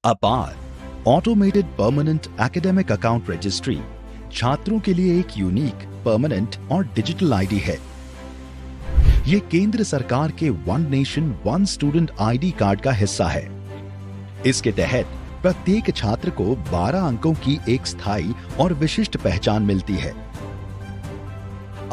अपार automated permanent academic account registry छात्रों के लिए एक यूनिक, परमानेंट और डिजिटल आईडी है। ये केंद्र सरकार के one nation one student ID card का हिस्सा है। इसके तहत प्रत्येक छात्र को 12 अंकों की एक स्थायी और विशिष्ट पहचान मिलती है।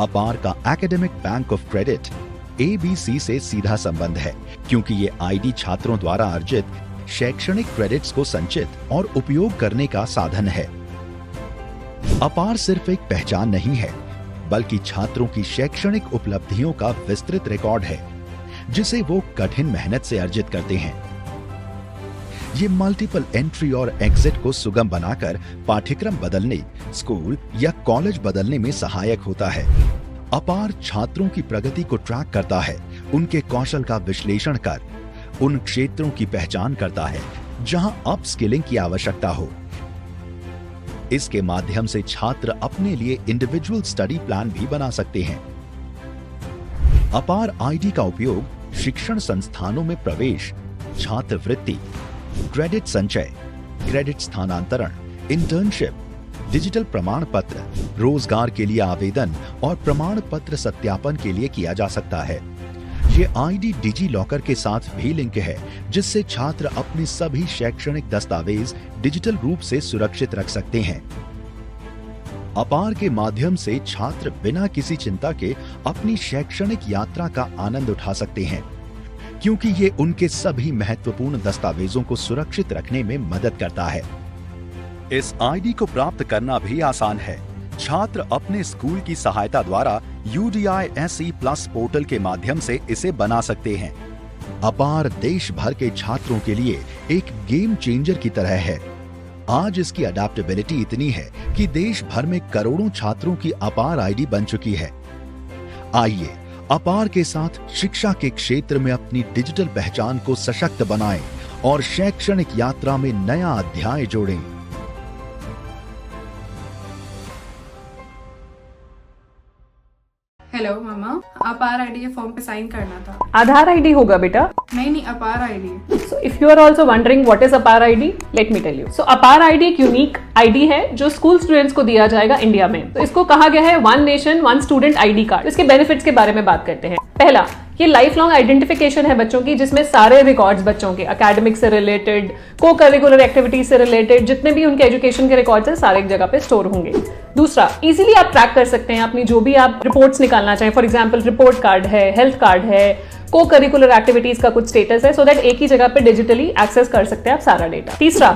अपार का academic bank of credit ABC से सीधा संबंध है, क्योंकि ये आईडी छात्रों द्वारा अर्जित शैक्षणिक क्रेडिट्स को संचित और उपयोग करने का साधन है। अपार सिर्फ एक पहचान नहीं है, बल्कि छात्रों की शैक्षणिक उपलब्धियों का विस्तृत रिकॉर्ड है, जिसे वो कठिन मेहनत से अर्जित करते हैं। ये मल्टीपल एंट्री और एग्जिट को सुगम बनाकर पाठ्यक्रम बदलने, स्कूल या कॉलेज बदलने में सहायक होता है। अपार छात्रों की प्रगति को ट्रैक करता है, उनके कौशल का विश्लेषण कर उन क्षेत्रों की पहचान करता है जहां अपस्किलिंग की आवश्यकता हो। इसके माध्यम से छात्र अपने लिए इंडिविजुअल स्टडी प्लान भी बना सकते हैं। अपार आईडी का उपयोग शिक्षण संस्थानों में प्रवेश, छात्रवृत्ति, क्रेडिट संचय, क्रेडिट स्थानांतरण, इंटर्नशिप, डिजिटल प्रमाण पत्र, रोजगार के लिए आवेदन और प्रमाण पत्र सत्यापन के लिए किया जा सकता है। ये आईडी डिजी लॉकर के साथ भी लिंक है, जिससे छात्र अपने सभी शैक्षणिक दस्तावेज डिजिटल रूप से सुरक्षित रख सकते हैं। अपार के माध्यम से छात्र बिना किसी चिंता के अपनी शैक्षणिक यात्रा का आनंद उठा सकते हैं, क्योंकि ये उनके सभी महत्वपूर्ण दस्तावेजों को सुरक्षित रखने में मदद करता है। इस आईडी को प्राप्त करना भी आसान है। छात्र अपने स्कूल की सहायता द्वारा UDI-SE+ पोर्टल के माध्यम से इसे बना सकते हैं। अपार देश भर के छात्रों के लिए एक गेम चेंजर की तरह है। आज इसकी अडैप्टेबिलिटी इतनी है कि देश भर में करोड़ों छात्रों की अपार आईडी बन चुकी है। आइए अपार के साथ शिक्षा के क्षेत्र में अपनी डिजिटल पहचान को सशक्त बनाएं और शैक्षणिक यात्रा में नया अध्याय जोड़ें। हेलो मामा, अपार आईडी के फॉर्म पे साइन करना था। आधार आईडी होगा बेटा। नहीं, APAAR ID. So if you are also wondering what is APAAR ID, let me tell you. So APAAR ID एक यूनिक आईडी है जो स्कूल स्टूडेंट्स को दिया जाएगा इंडिया में। तो इसको कहा गया है one nation one student ID card. इसके बेनिफिट्स के बारे में बात करते हैं। पहला, ये लाइफ लॉन्ग आइडेंटिफिकेशन है बच्चों की, जिसमें सारे रिकॉर्ड्स बच्चों के एकेडमिक से रिलेटेड, को करिकुलर एक्टिविटीज से रिलेटेड, जितने भी उनके एजुकेशन के रिकॉर्ड्स हैं सारे एक जगह पे स्टोर होंगे। दूसरा, इजीली आप ट्रैक कर सकते हैं अपनी जो भी आप रिपोर्ट्स निकालना चाहें। फॉर एग्जांपल रिपोर्ट कार्ड है, हेल्थ कार्ड है, को करिकुलर एक्टिविटीज का कुछ स्टेटस है, सो दैट एक ही जगह पे डिजिटली एक्सेस कर सकते हैं आप सारा डेटा। तीसरा,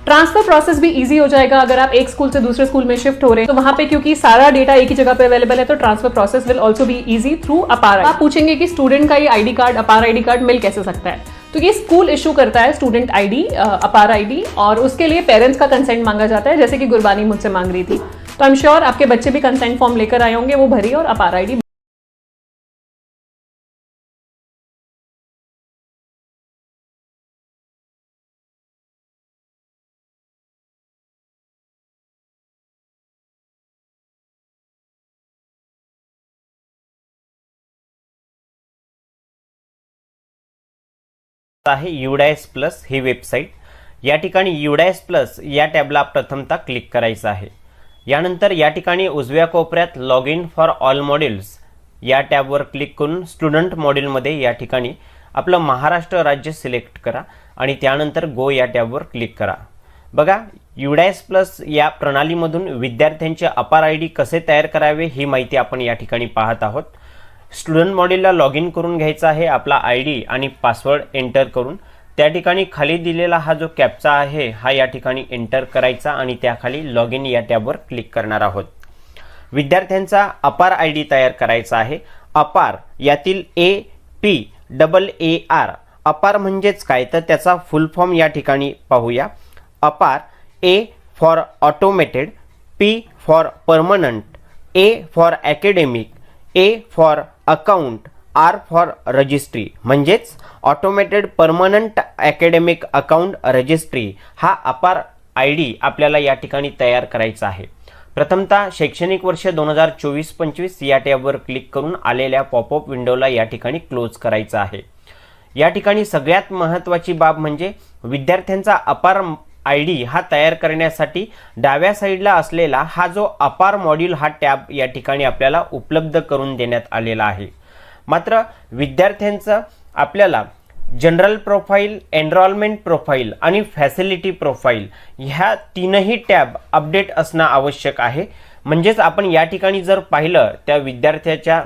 ट्रांसफर प्रोसेस भी इजी हो जाएगा। अगर आप एक स्कूल से दूसरे स्कूल में शिफ्ट हो रहे हैं तो वहां पे क्योंकि सारा डेटा एक ही जगह पे अवेलेबल है, तो transfer process will also be easy through अपार। आप पूछेंगे कि स्टूडेंट का ये आईडी कार्ड, अपार आईडी कार्ड मिल कैसे सकता है? तो ये स्कूल इशू करता है स्टूडेंट आईडी, अपार आईडी, और उसके लिए पेरेंट्स का कंसेंट मांगा जाता है, जैसे कि गुरबानी मुझसे मांग रही थी। तो आई एम श्योर आपके बच्चे भी कंसेंट फॉर्म लेकर आए होंगे, वो भरी और अपार आईडी। आहे UDIS+ ही वेबसाईट। या ठिकाणी UDIS+ या टॅबला प्रथमतः क्लिक करायचं आहे। यानंतर या ठिकाणी उजव्या कोपऱ्यात log in for all modules या टॅबवर क्लिक करून स्टुडंट मॉड्यूलमध्ये या ठिकाणी आपलं महाराष्ट्र राज्य सिलेक्ट करा आणि त्यानंतर गो या टॅबवर क्लिक करा। बघा, UDIS+ या प्रणालीमधून विद्यार्थ्यांचे अपार आईडी कसे तयार करावे ही माहिती आपण या ठिकाणी पाहत आहोत। स्टुडंट मॉड्यूलला लॉग इन करून घ्यायचा आहे आपला आईडी आणि पासवर्ड एंटर करून। त्या ठिकाणी खाली दिलेला हा जो कॅप्चा आहे हा या ठिकाणी एंटर करायचा आणि त्याखाली लॉग इन या टॅबवर क्लिक करणार आहोत। विद्यार्थ्यांचा अपार आईडी तयार करायचा आहे। अपार यातील APAAR अपार म्हणजेच काय, तर त्याचा फुल फॉर्म या ठिकाणी पाहूया। APAAR, A for automated, P for permanent, A for academic, A for account, R for registry, म्हणजेच automated permanent academic account registry हा अपार आईडी आपल्याला या ठिकाणी तयार करायचा आहे। प्रथमतः शैक्षणिक वर्ष 2024-25 या टॅबवर क्लिक करून आलेल्या पॉपअप विंडोला या ठिकाणी क्लोज करायचं आहे। या ठिकाणी सगळ्यात महत्त्वाची बाब म्हणजे विद्यार्थ्यांचा अपार ID हा तयार करण्यासाठी डाव्या साईडला असलेला हा जो अपार मॉड्यूल हा टॅब या ठिकाणी आपल्याला उपलब्ध करून देण्यात आलेला आहे. मात्र विद्यार्थ्यांचं आपल्याला जनरल प्रोफाईल, एनरोलमेंट प्रोफाईल आणि फॅसिलिटी प्रोफाईल ह्या तीनही टॅब अपडेट असणं आवश्यक आहे. म्हणजेच आपण या ठिकाणी जर पाहिलं त्या विद्यार्थ्याच्या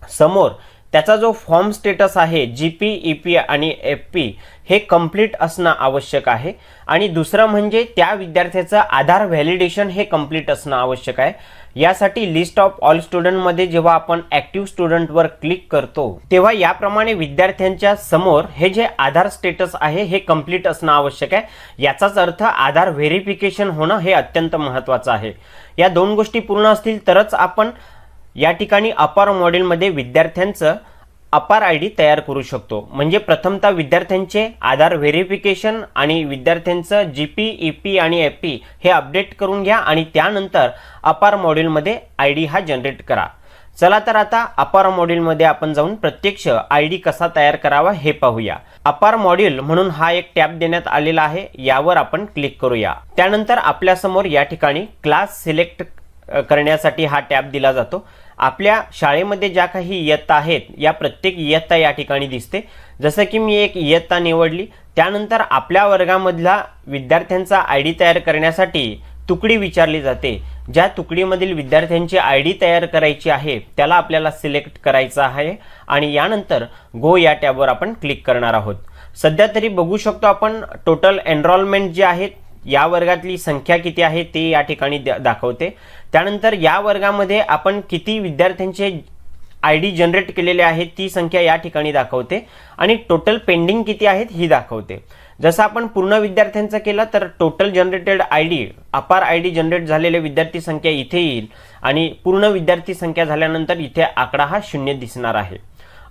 समोर त्याचा जो फॉर्म स्टेटस आहे GP, EP आणि FP हे कंप्लीट असणं आवश्यक आहे. आणि दुसरं म्हणजे त्या विद्यार्थ्याचं आधार व्हॅलिडेशन हे कंप्लीट असणं आवश्यक आहे. यासाठी लिस्ट ऑफ ऑल स्टुडंटमध्ये जेव्हा आपण ॲक्टिव्ह स्टुडंटवर क्लिक करतो तेव्हा याप्रमाणे विद्यार्थ्यांच्या समोर हे जे आधार स्टेटस आहे हे कंप्लीट असणं आवश्यक आहे. याचाच अर्थ आधार व्हेरिफिकेशन होणं हे अत्यंत महत्त्वाचं आहे. या दोन गोष्टी पूर्ण असतील तरच आपण या ठिकाणी अपार मॉड्यूलमध्ये विद्यार्थ्यांचं अपार ID तयार करू शकतो. म्हणजे प्रथमतः विद्यार्थ्यांचे आधार व्हेरिफिकेशन आणि विद्यार्थ्यांचं GP, EP आणि FP हे अपडेट करून घ्या आणि त्यानंतर अपार मॉड्यूलमध्ये ID हा जनरेट करा. चला तर आता अपार मॉड्यूलमध्ये आपण जाऊन प्रत्यक्ष ID कसा तयार करावा हे पाहूया. अपार मॉड्यूल म्हणून हा एक टॅब देण्यात आलेला आहे, यावर आपण क्लिक करूया. त्यानंतर आपल्यासमोर या ठिकाणी क्लास सिलेक्ट करण्यासाठी हा टॅब दिला जातो. आपल्या शाळेमध्ये ज्या काही इयत्ता आहेत या प्रत्येक इयत्ता या ठिकाणी दिसते. जसं की मी एक इयत्ता निवडली, त्यानंतर आपल्या वर्गामधला विद्यार्थ्यांचा ID तयार करण्यासाठी तुकडी विचारली जाते. ज्या तुकडीमधील विद्यार्थ्यांची ID तयार करायची आहे त्याला आपल्याला सिलेक्ट करायचं आहे आणि यानंतर गो या टॅबवर आपण क्लिक करणार आहोत. सध्या तरी बघू शकतो आपण टोटल एनरोलमेंट जे आहेत या वर्गातली संख्या किती आहे ते या ठिकाणी दाखवते. त्यानंतर या वर्गामध्ये आपण किती विद्यार्थ्यांचे ID जनरेट केलेले आहेत ती संख्या या ठिकाणी दाखवते आणि टोटल पेंडिंग किती आहेत ही दाखवते. जसं आपण पूर्ण विद्यार्थ्यांचं केलं तर टोटल जनरेटेड ID अपार ID जनरेट झालेले विद्यार्थी संख्या इथे येईल आणि पूर्ण विद्यार्थी संख्या झाल्यानंतर इथे आकडा हा 0 दिसणार आहे.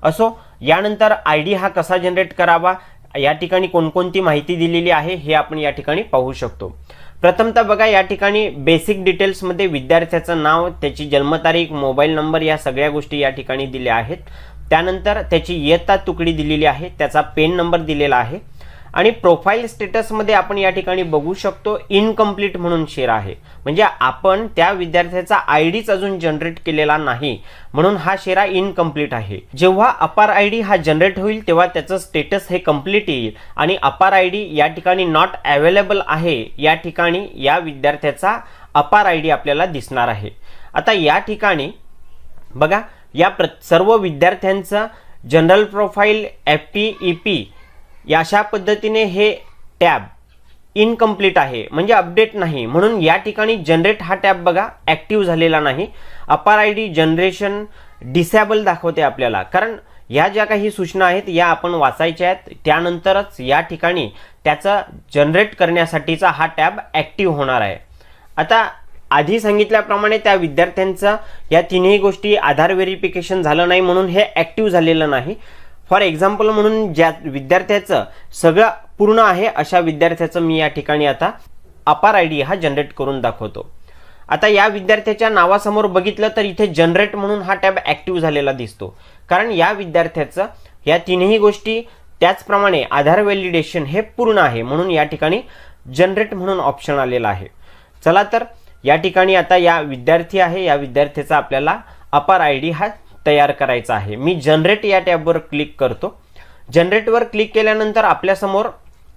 असो, यानंतर ID हा कसा जनरेट करावा, या ठिकाणी कोणकोणती माहिती दिलेली आहे हे आपण या ठिकाणी पाहू शकतो. प्रथमतः बघा, या ठिकाणी बेसिक डिटेल्समध्ये विद्यार्थ्याचं नाव, त्याची जन्मतारीख, मोबाईल नंबर या सगळ्या गोष्टी या ठिकाणी दिल्या आहेत. त्यानंतर त्याची इयत्ता तुकडी दिलेली आहे, त्याचा पेन नंबर दिलेला आहे आणि प्रोफाईल स्टेटसमध्ये आपण या ठिकाणी बघू शकतो इनकम्प्लीट म्हणून शेअर आहे. म्हणजे आपण त्या विद्यार्थ्याचा IDच अजून जनरेट केलेला नाही म्हणून हा शेरा इनकम्प्लीट आहे. जेव्हा अपार ID हा जनरेट होईल तेव्हा त्याचं स्टेटस हे कंप्लीट येईल आणि अपार ID या ठिकाणी नॉट अवेलेबल आहे या ठिकाणी या विद्यार्थ्याचा अपार ID आपल्याला दिसणार आहे. आता या ठिकाणी बघा, या सर्व विद्यार्थ्यांचं जनरल प्रोफाईल, FP, EP या अशा पद्धतीने हे टॅब इनकम्प्लीट आहे म्हणजे अपडेट नाही. म्हणून या ठिकाणी जनरेट हा टॅब बघा ॲक्टिव्ह झालेला नाही. अपार ID जनरेशन डिसेबल दाखवते आपल्याला, कारण या ज्या काही सूचना आहेत या आपण वाचायच्या आहेत, त्यानंतरच या ठिकाणी त्याचा जनरेट करण्यासाठीचा हा टॅब ॲक्टिव्ह होणार आहे. आता आधी सांगितल्याप्रमाणे त्या विद्यार्थ्यांचा या तिन्ही गोष्टी आधार व्हेरिफिकेशन झालं नाही म्हणून हे ॲक्टिव्ह झालेलं नाही. फॉर एक्झाम्पल म्हणून ज्या विद्यार्थ्याचं सगळं पूर्ण आहे अशा विद्यार्थ्याचं मी या ठिकाणी आता अपार ID हा जनरेट करून दाखवतो. आता या विद्यार्थ्याच्या नावासमोर बघितलं तर इथे जनरेट म्हणून हा टॅब ॲक्टिव्ह झालेला दिसतो, कारण या विद्यार्थ्याचं या तीनही गोष्टी त्याचप्रमाणे आधार व्हॅलिडेशन हे पूर्ण आहे म्हणून या ठिकाणी जनरेट म्हणून ऑप्शन आलेला आहे. चला तर या ठिकाणी आता या विद्यार्थी आहे, या विद्यार्थ्याचा आपल्याला अपार ID हा तयार करायचा आहे. मी जनरेट या टॅबवर क्लिक करतो. जनरेटवर क्लिक केल्यानंतर आपल्यासमोर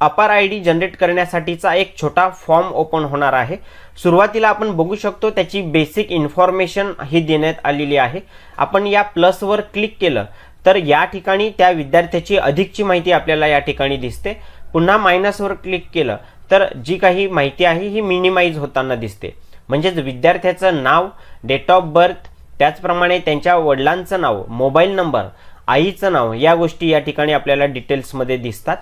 अपार ID जनरेट करण्यासाठीचा एक छोटा फॉर्म ओपन होणार आहे. सुरुवातीला आपण बघू शकतो त्याची बेसिक इन्फॉर्मेशन ही देण्यात आलेली आहे. आपण या प्लसवर क्लिक केलं तर या ठिकाणी त्या विद्यार्थ्याची अधिकची माहिती आपल्याला या ठिकाणी दिसते. पुन्हा मायनसवर क्लिक केलं तर जी काही माहिती आहे ही मिनिमाइज होताना दिसते. म्हणजेच विद्यार्थ्याचं नाव, डेट ऑफ बर्थ, त्याचप्रमाणे त्यांच्या वडिलांचं नाव, मोबाईल नंबर, आईचं नाव या गोष्टी या ठिकाणी आपल्याला डिटेल्समध्ये दिसतात.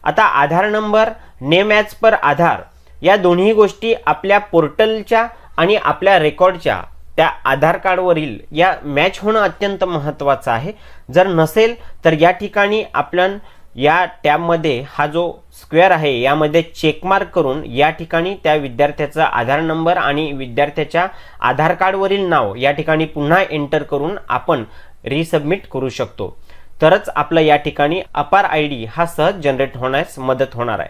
आता आधार नंबर, नेम ॲज पर आधार या दोन्ही गोष्टी आपल्या पोर्टलच्या आणि आपल्या रेकॉर्डच्या त्या आधार कार्डवरील या मॅच होणं अत्यंत महत्त्वाचं आहे. जर नसेल तर या ठिकाणी आपण या टॅबमध्ये हा जो स्क्वेअर आहे यामध्ये चेकमार्क करून या ठिकाणी त्या विद्यार्थ्याचा आधार नंबर आणि विद्यार्थ्याच्या आधार कार्डवरील नाव या ठिकाणी पुन्हा एंटर करून आपण रिसबमिट करू शकतो. तरच आपलं या ठिकाणी अपार आय डी हा सहज जनरेट होण्यास मदत होणार आहे.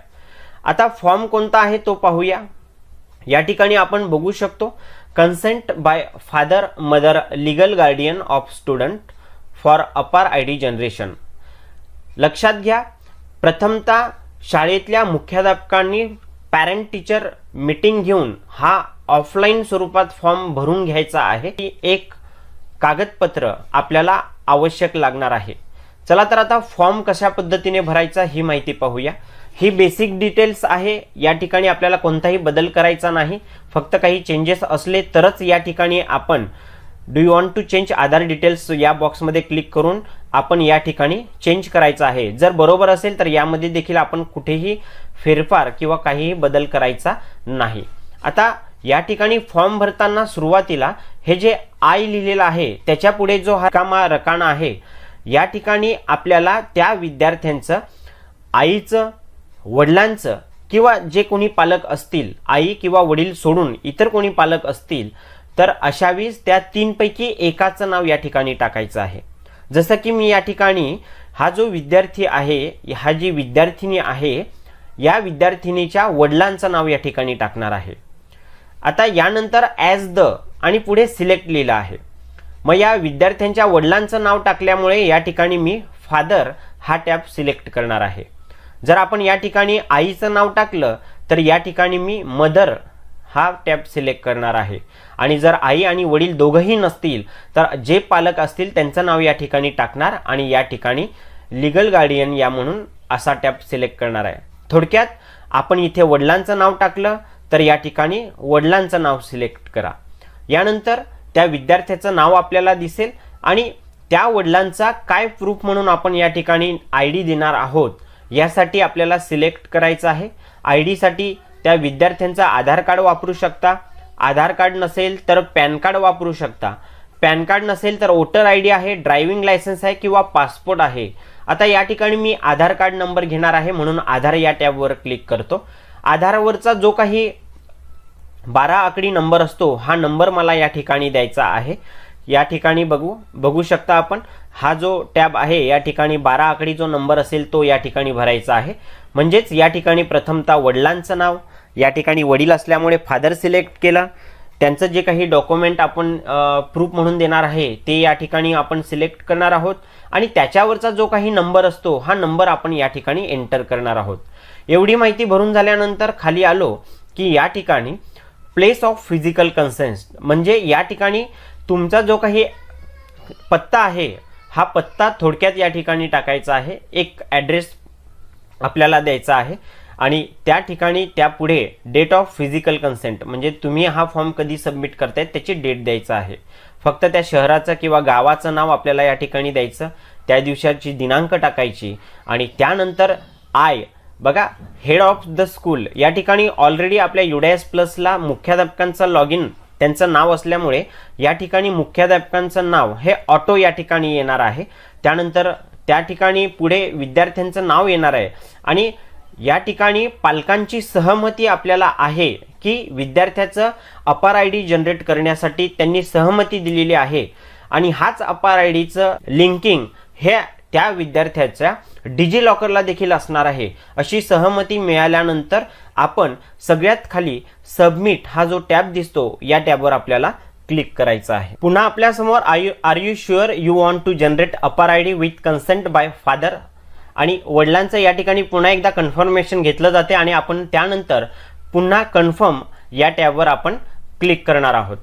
आता फॉर्म कोणता आहे तो पाहूया. या ठिकाणी आपण बघू शकतो consent by father mother legal guardian of student for अपार आय डी जनरेशन. लक्षात घ्या, प्रथमतः शाळेतल्या मुख्याध्यापकांनी पॅरेंट टीचर मीटिंग घेऊन हा ऑफलाईन स्वरूपात फॉर्म भरून घ्यायचा आहे. एक कागदपत्र आपल्याला आवश्यक लागणार आहे. चला तर आता फॉर्म कशा पद्धतीने भरायचा ही माहिती पाहूया. ही बेसिक डिटेल्स आहे. या ठिकाणी आपल्याला कोणताही बदल करायचा नाही. फक्त काही चेंजेस असले तरच या ठिकाणी आपण do you want to change Aadhaar details या बॉक्समध्ये क्लिक करून आपण या ठिकाणी चेंज करायचं आहे. जर बरोबर असेल तर यामध्ये देखील आपण कुठेही फेरफार किंवा काहीही बदल करायचा नाही. आता या ठिकाणी फॉर्म भरताना सुरुवातीला हे जे आय लिहिलेलं आहे त्याच्या पुढे जो हा रकाना आहे या ठिकाणी आपल्याला त्या विद्यार्थ्यांचं आईचं, वडिलांचं किंवा जे कोणी पालक असतील, आई किंवा वडील सोडून इतर कोणी पालक असतील तर अशावेळेस त्या 3 पैकी एकाचं नाव या ठिकाणी टाकायचं आहे. जसं की मी या ठिकाणी हा जो विद्यार्थी आहे, हा जी विद्यार्थिनी आहे, या विद्यार्थिनीच्या वडिलांचं नाव या ठिकाणी टाकणार आहे. आता यानंतर ॲज द आणि पुढे सिलेक्ट लिहिलं आहे. मग या विद्यार्थ्यांच्या वडिलांचं नाव टाकल्यामुळे या ठिकाणी मी फादर हा टॅब सिलेक्ट करणार आहे. जर आपण या ठिकाणी आईचं नाव टाकलं तर या ठिकाणी मी मदर हा टॅब सिलेक्ट करणार आहे. आणि जर आई आणि वडील दोघंही नसतील तर जे पालक असतील त्यांचं नाव या ठिकाणी टाकणार आणि या ठिकाणी लीगल गार्डियन या म्हणून असा टॅब सिलेक्ट करणार आहे. थोडक्यात आपण इथे वडिलांचं नाव टाकलं तर या ठिकाणी वडिलांचं नाव सिलेक्ट करा. यानंतर त्या विद्यार्थ्याचं नाव आपल्याला दिसेल आणि त्या वडिलांचा काय प्रूफ म्हणून आपण या ठिकाणी आय डी देणार आहोत यासाठी आपल्याला सिलेक्ट करायचं आहे. आय डीसाठी त्या विद्यार्थ्यांचा आधार कार्ड वापरू शकता. आधार कार्ड नसेल तर पॅन कार्ड वापरू शकता. पॅन कार्ड नसेल तर वोटर आय डी आहे, ड्रायव्हिंग लायसन्स आहे किंवा पासपोर्ट आहे. आता या ठिकाणी मी आधार कार्ड नंबर घेणार आहे म्हणून आधार या टॅबवर क्लिक करतो. आधारवरचा जो काही 12 आकडी नंबर असतो हा नंबर मला या ठिकाणी द्यायचा आहे. या ठिकाणी बघू शकता आपण हा जो टॅब आहे या ठिकाणी 12 आकडी जो नंबर असेल तो या ठिकाणी भरायचा आहे. म्हणजेच या ठिकाणी प्रथमतः वडिलांचं नाव, या ठिकाणी वडील असल्यामुळे फादर सिलेक्ट केलं. त्यांचं जे काही डॉक्युमेंट आपण प्रूफ म्हणून देणार आहे ते या ठिकाणी आपण सिलेक्ट करणार आहोत आणि त्याच्यावरचा जो काही नंबर असतो हा नंबर आपण या ठिकाणी एंटर करणार आहोत. एवढी माहिती भरून झाल्यानंतर खाली आलो की या ठिकाणी प्लेस ऑफ फिजिकल कन्सेंट म्हणजे या ठिकाणी तुमचा जो काही पत्ता आहे हा पत्ता थोडक्यात या ठिकाणी टाकायचा आहे. एक ॲड्रेस आपल्याला द्यायचा आहे आणि त्या ठिकाणी त्यापुढे डेट ऑफ फिजिकल कन्सेंट म्हणजे तुम्ही हा फॉर्म कधी सबमिट करताय त्याची डेट द्यायचं आहे. फक्त त्या शहराचं किंवा गावाचं नाव आपल्याला या ठिकाणी द्यायचं, त्या दिवसाची दिनांक टाकायची आणि त्यानंतर बघा हेड ऑफ द स्कूल या ठिकाणी ऑलरेडी आपल्या UDAS प्लसला मुख्याध्यापकांचं लॉग इन त्यांचं नाव असल्यामुळे या ठिकाणी मुख्याध्यापकांचं नाव हे ऑटो या ठिकाणी येणार आहे. त्यानंतर त्या ठिकाणी पुढे विद्यार्थ्यांचं नाव येणार आहे आणि या ठिकाणी पालकांची सहमती आपल्याला आहे की विद्यार्थ्याचं अपार आय डी जनरेट करण्यासाठी त्यांनी सहमती दिलेली आहे आणि हाच अपार आय डीचं लिंकिंग हे त्या विद्यार्थ्याच्या डिजी लॉकरला देखील असणार आहे. अशी सहमती मिळाल्यानंतर आपण सगळ्यात खाली सबमिट हा जो टॅब दिसतो या टॅबवर आपल्याला क्लिक करायचं आहे. पुन्हा आपल्या समोर are you sure you want to generate APAAR I D with consent by father आणि वडिलांचं या ठिकाणी पुन्हा एकदा कन्फर्मेशन घेतलं जाते आणि आपण त्यानंतर पुन्हा कन्फर्म या टॅबवर आपण क्लिक करणार आहोत.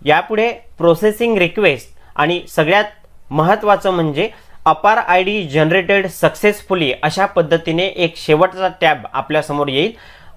यापुढे प्रोसेसिंग रिक्वेस्ट आणि सगळ्यात महत्त्वाचं म्हणजे अपार आय डी जनरेटेड सक्सेसफुली अशा पद्धतीने एक शेवटचा टॅब आपल्या समोर येईल.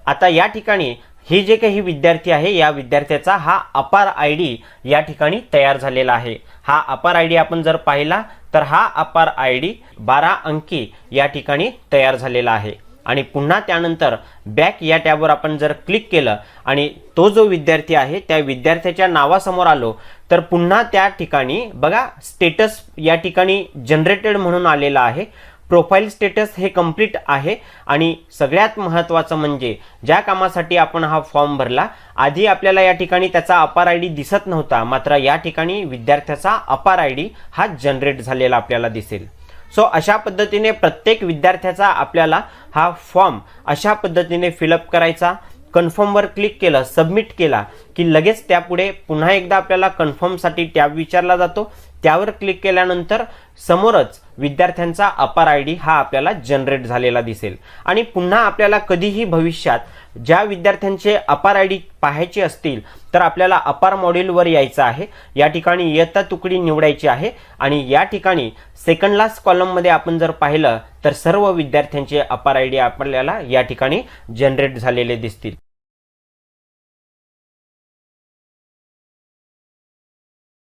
आता या ठिकाणी हे जे काही विद्यार्थी आहे या विद्यार्थ्याचा हा अपार आय डी या ठिकाणी तयार झालेला आहे. हा अपार आय डी आपण जर पाहिला तर हा अपार आय डी 12 अंकी या ठिकाणी तयार झालेला आहे आणि पुन्हा त्यानंतर बॅक या टॅबवर आपण जर क्लिक केलं आणि तो जो विद्यार्थी आहे त्या विद्यार्थ्याच्या नावासमोर आलो तर पुन्हा त्या ठिकाणी बघा स्टेटस या ठिकाणी जनरेटेड म्हणून आलेला आहे. प्रोफाईल स्टेटस हे कंप्लीट आहे आणि सगळ्यात महत्त्वाचं म्हणजे ज्या कामासाठी आपण हा फॉर्म भरला आधी आपल्याला या ठिकाणी त्याचा अपार आयडी दिसत नव्हता, मात्र या ठिकाणी विद्यार्थ्याचा अपार आयडी हा जनरेट झालेला आपल्याला दिसेल. सो अशा पद्धतीने प्रत्येक विद्यार्थ्याचा आपल्याला हा फॉर्म अशा पद्धतीने फिलअप करायचा. कन्फर्मवर क्लिक केलं, सबमिट केला की लगेच त्यापुढे पुन्हा एकदा आपल्याला कन्फर्मसाठी टॅब विचारला जातो. त्यावर क्लिक केल्यानंतर समोरच विद्यार्थ्यांचा अपार आयडी हा आपल्याला जनरेट झालेला दिसेल. आणि पुन्हा आपल्याला कधीही भविष्यात ज्या विद्यार्थ्यांचे अपार आयडी पाहायचे असतील तर आपल्याला अपार मॉड्यूलवर यायचं आहे. या ठिकाणी इयत्ता तुकडी निवडायची आहे आणि या ठिकाणी सेकंड लास्ट कॉलममध्ये आपण जर पाहिलं तर सर्व विद्यार्थ्यांचे अपार आयडी आपल्याला या ठिकाणी जनरेट झालेले दिसतील.